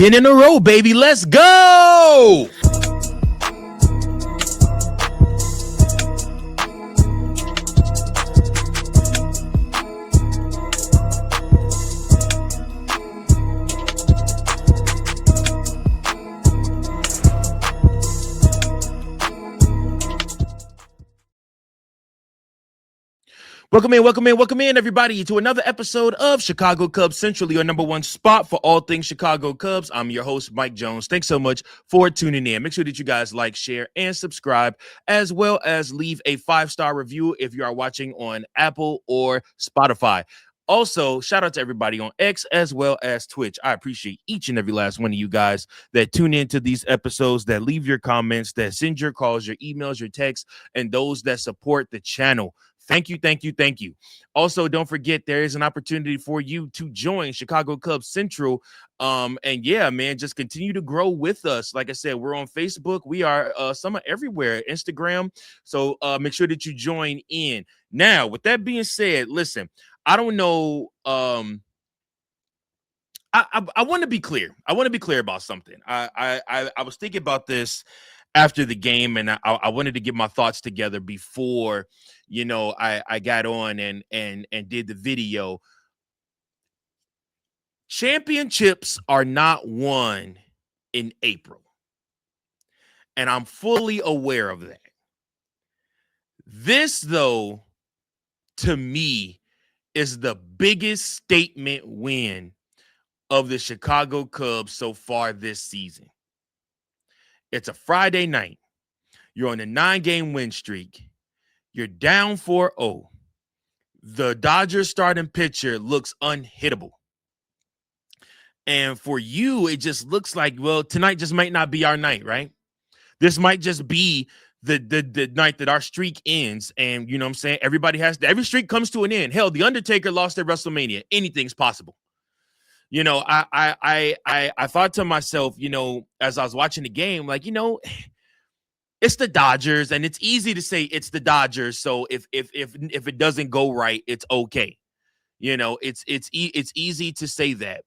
10 in a row, baby. Let's go. Welcome in, everybody, to another episode of Chicago Cubs Central, your number one spot for all things Chicago Cubs. I'm your host, Mike Jones. Thanks so much for tuning in. Make sure that you guys like, share, and subscribe, as well as leave a 5-star review if you are watching on Apple or Spotify. Also, shout out to everybody on X as well as Twitch. I appreciate each and every last one of you guys that tune into these episodes, that leave your comments, that send your calls, your emails, your texts, and those that support the channel. Thank you. Also, don't forget there is an opportunity for you to join Chicago Cubs Central. And yeah, man, just continue to grow with us. Like I said, we're on Facebook. We are somewhere everywhere, Instagram. So make sure that you join in. Now, with that being said, listen, I don't know. I want to be clear. I want to be clear about something. I was thinking about this after the game, and I wanted to get my thoughts together before, I got on and did the video. Championships are not won in April, and I'm fully aware of that. This, though, to me, is the biggest statement win of the Chicago Cubs so far this season. It's a Friday night. You're on a 9-game win streak. You're down 4-0. The Dodgers starting pitcher looks unhittable. And for you, it just looks like, well, tonight just might not be our night, right? This might just be the night that our streak ends. And you know what I'm saying? Every streak comes to an end. Hell, The Undertaker lost at WrestleMania. Anything's possible. I thought to myself, as I was watching the game, like, it's the Dodgers, and it's easy to say it's the Dodgers. So if it doesn't go right, it's okay. It's easy to say that.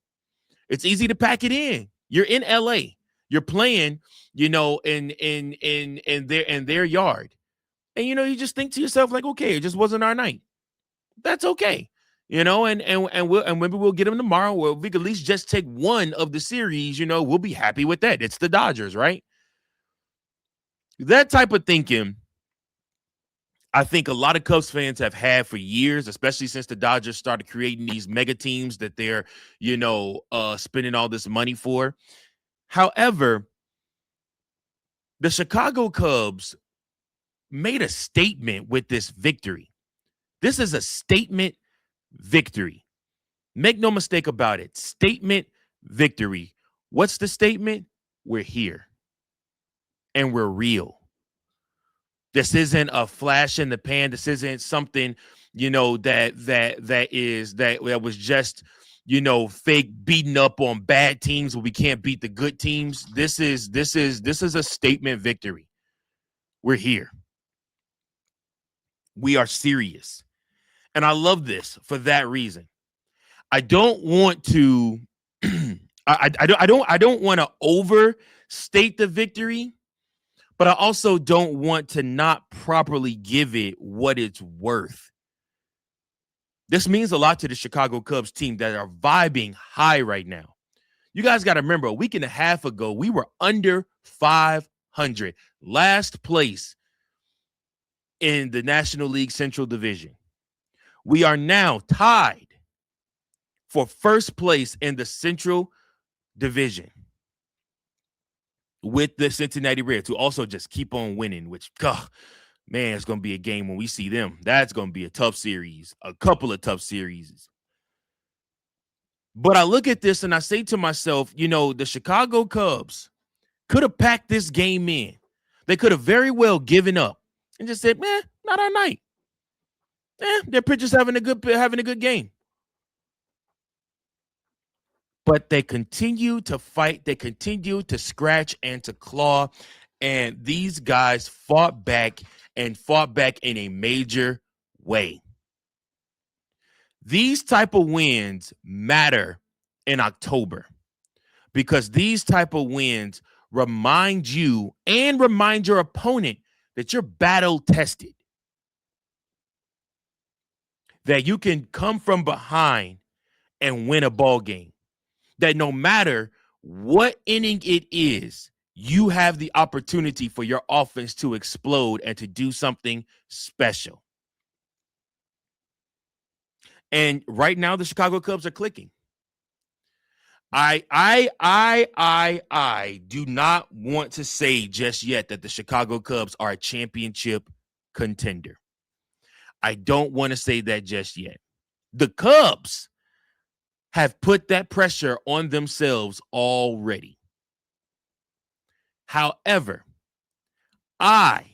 It's easy to pack it in. You're in LA. You're playing, in their yard. And you just think to yourself, like, okay, it just wasn't our night. That's okay. And maybe we'll get them tomorrow, or we could at least just take one of the series, we'll be happy with that. It's the Dodgers, right? That type of thinking, I think a lot of Cubs fans have had for years, especially since the Dodgers started creating these mega teams that they're, spending all this money for. However, the Chicago Cubs made a statement with this victory. This is a statement victory. Make no mistake about it. Statement victory. What's the statement? We're here. And we're real. This isn't a flash in the pan. This isn't something, that was just, fake beating up on bad teams where we can't beat the good teams. This is a statement victory. We're here. We are serious. And I love this for that reason. I don't want to I don't want to overstate the victory, but I also don't want to not properly give it what it's worth. This means a lot to the Chicago Cubs team that are vibing high right now. You guys got to remember, a week and a half ago, we were under 500, last place in the National League Central Division. We are now tied for first place in the Central Division with the Cincinnati Reds, who also just keep on winning, which, man, it's going to be a game when we see them. That's going to be a tough series, a couple of tough series. But I look at this and I say to myself, the Chicago Cubs could have packed this game in. They could have very well given up and just said, man, not our night. Their pitchers having a good game. But they continue to fight. They continue to scratch and to claw. And these guys fought back in a major way. These type of wins matter in October because these type of wins remind you and remind your opponent that you're battle tested, that you can come from behind and win a ball game, that no matter what inning it is, you have the opportunity for your offense to explode and to do something special. And right now, the Chicago Cubs are clicking. I do not want to say just yet that the Chicago Cubs are a championship contender. I don't want to say that just yet. The Cubs have put that pressure on themselves already. However, I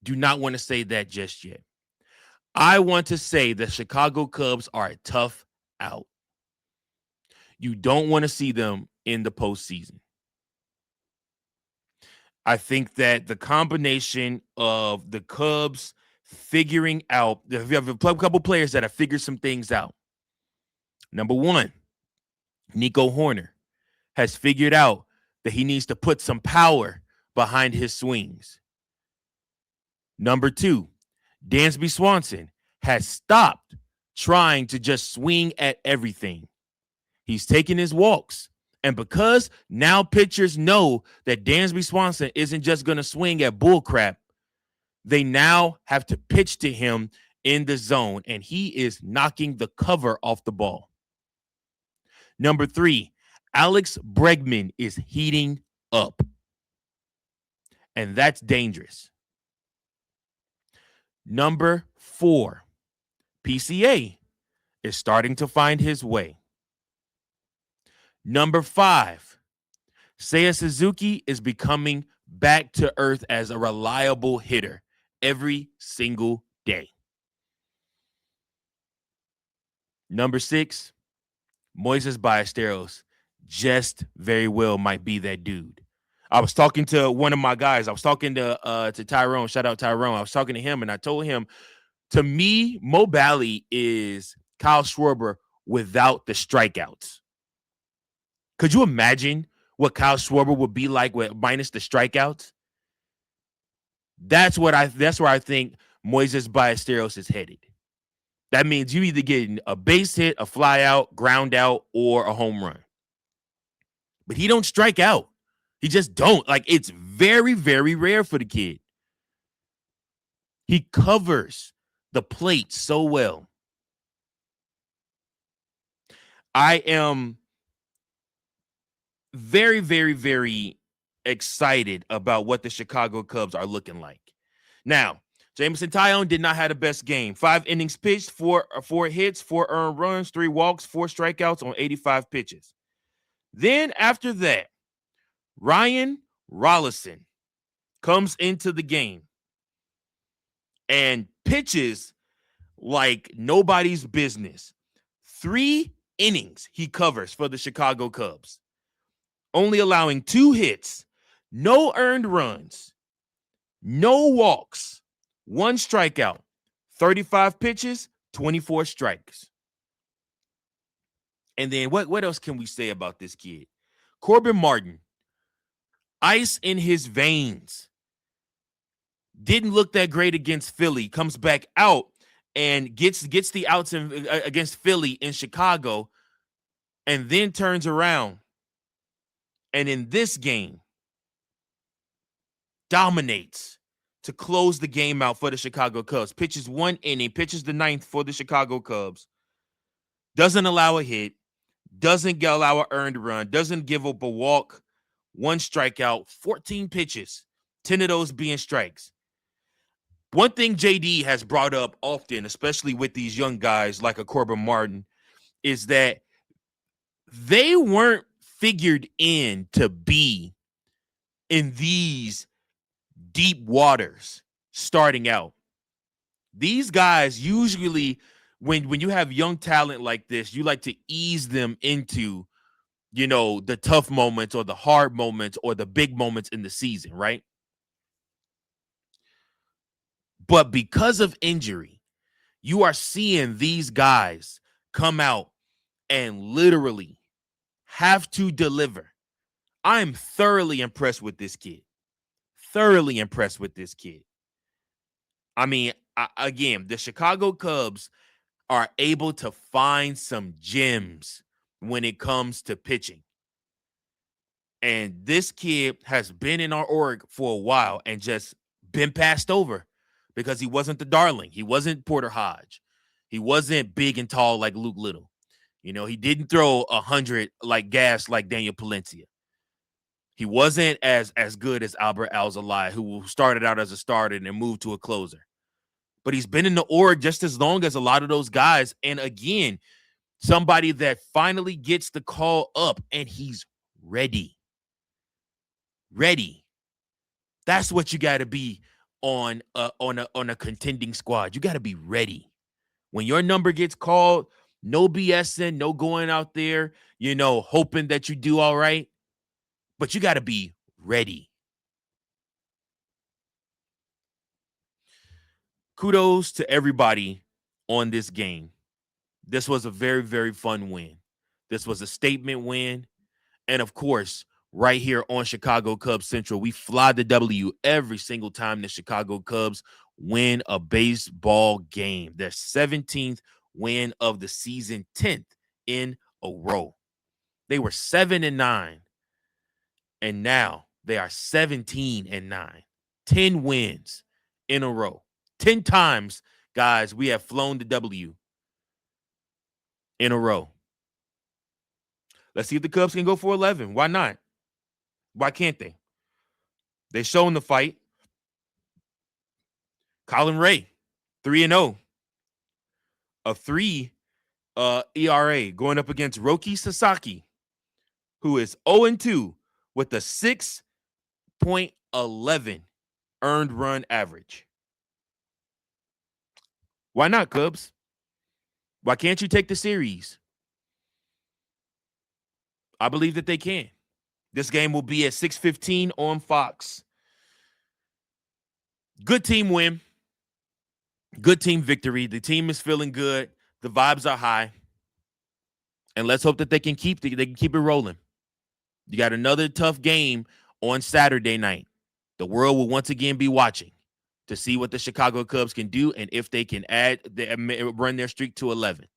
do not want to say that just yet. I want to say the Chicago Cubs are a tough out. You don't want to see them in the postseason. I think that the combination of the Cubs figuring out, if you have a couple players that have figured some things out. Number one, Nico Horner has figured out that he needs to put some power behind his swings. Number two, Dansby Swanson has stopped trying to just swing at everything. He's taking his walks. And because now pitchers know that Dansby Swanson isn't just going to swing at bullcrap, they now have to pitch to him in the zone, and he is knocking the cover off the ball. Number three, Alex Bregman is heating up, and that's dangerous. Number four, PCA is starting to find his way. Number five, Seiya Suzuki is becoming back to earth as a reliable hitter every single day. Number six, Moises Ballesteros just very well might be that dude. I was talking to one of my guys. I was talking to Tyrone. Shout out Tyrone. I was talking to him, and I told him, to me, Mo Bally is Kyle Schwarber without the strikeouts. Could you imagine what Kyle Schwarber would be like with minus the strikeouts? That's where I think Moises Ballesteros is headed. That means you either getting a base hit, a fly out, ground out, or a home run. But he don't strike out. He just don't. Like, it's very, very rare for the kid. He covers the plate so well. I am very, very, very excited about what the Chicago Cubs are looking like. Now, Jameson Taillon did not have the best game. 5 innings pitched, four hits, 4 earned runs, 3 walks, 4 strikeouts on 85 pitches. Then after that, Ryan Rollison comes into the game and pitches like nobody's business. 3 innings he covers for the Chicago Cubs, only allowing 2 hits, no earned runs, no walks, 1 strikeout, 35 pitches, 24 strikes. And then what else can we say about this kid? Corbin Martin, ice in his veins. Didn't look that great against Philly. Comes back out and gets the outs against Philly in Chicago, and then turns around. And in this game, dominates to close the game out for the Chicago Cubs. Pitches 1 inning, pitches the 9th for the Chicago Cubs. Doesn't allow a hit, doesn't allow an earned run, doesn't give up a walk, 1 strikeout, 14 pitches, 10 of those being strikes. One thing JD has brought up often, especially with these young guys like a Corbin Martin, is that they weren't figured in to be in these deep waters starting out. These guys usually, when you have young talent like this, you like to ease them into, the tough moments or the hard moments or the big moments in the season, right? But because of injury, you are seeing these guys come out and literally have to deliver I'm thoroughly impressed with this kid. Thoroughly impressed with this kid. I mean, again, the Chicago Cubs are able to find some gems when it comes to pitching. And this kid has been in our org for a while and just been passed over because he wasn't the darling. He wasn't Porter Hodge. He wasn't big and tall like Luke Little. You know, he didn't throw 100 like gas like Daniel Palencia. He wasn't as good as Albert Alzolay, who started out as a starter and then moved to a closer. But he's been in the org just as long as a lot of those guys. And again, somebody that finally gets the call up and he's ready. Ready. That's what you got to be on a contending squad. You got to be ready. When your number gets called, no BSing, no going out there, you know, hoping that you do all right. But you got to be ready. Kudos to everybody on this game. This was a very, very fun win. This was a statement win. And of course, right here on Chicago Cubs Central, we fly the W every single time the Chicago Cubs win a baseball game. Their 17th win of the season, 10th in a row. They were 7-9, and now they are 17-9. 10 wins in a row. 10 times, guys, we have flown the W in a row. Let's see if the Cubs can go for 11. Why not? Why can't they? They're showing the fight. Colin Ray, 3-0. A 3 ERA going up against Roki Sasaki, who is 0-2 with a 6.11 earned run average. Why not, Cubs? Why can't you take the series? I believe that they can. This game will be at 6:15 on Fox. Good team win. Good team victory. The team is feeling good. The vibes are high. And let's hope that they can keep it rolling. You got another tough game on Saturday night. The world will once again be watching to see what the Chicago Cubs can do and if they can run their streak to 11.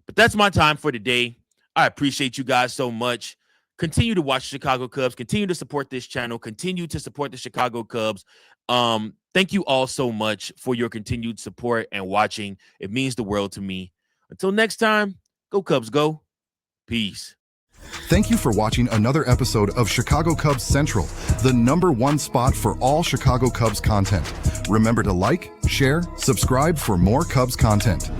But that's my time for today. I appreciate you guys so much. Continue to watch Chicago Cubs. Continue to support this channel. Continue to support the Chicago Cubs. Thank you all so much for your continued support and watching. It means the world to me. Until next time, go Cubs, go. Peace. Thank you for watching another episode of Chicago Cubs Central, the #1 spot for all Chicago Cubs content. Remember to like, share, subscribe for more Cubs content.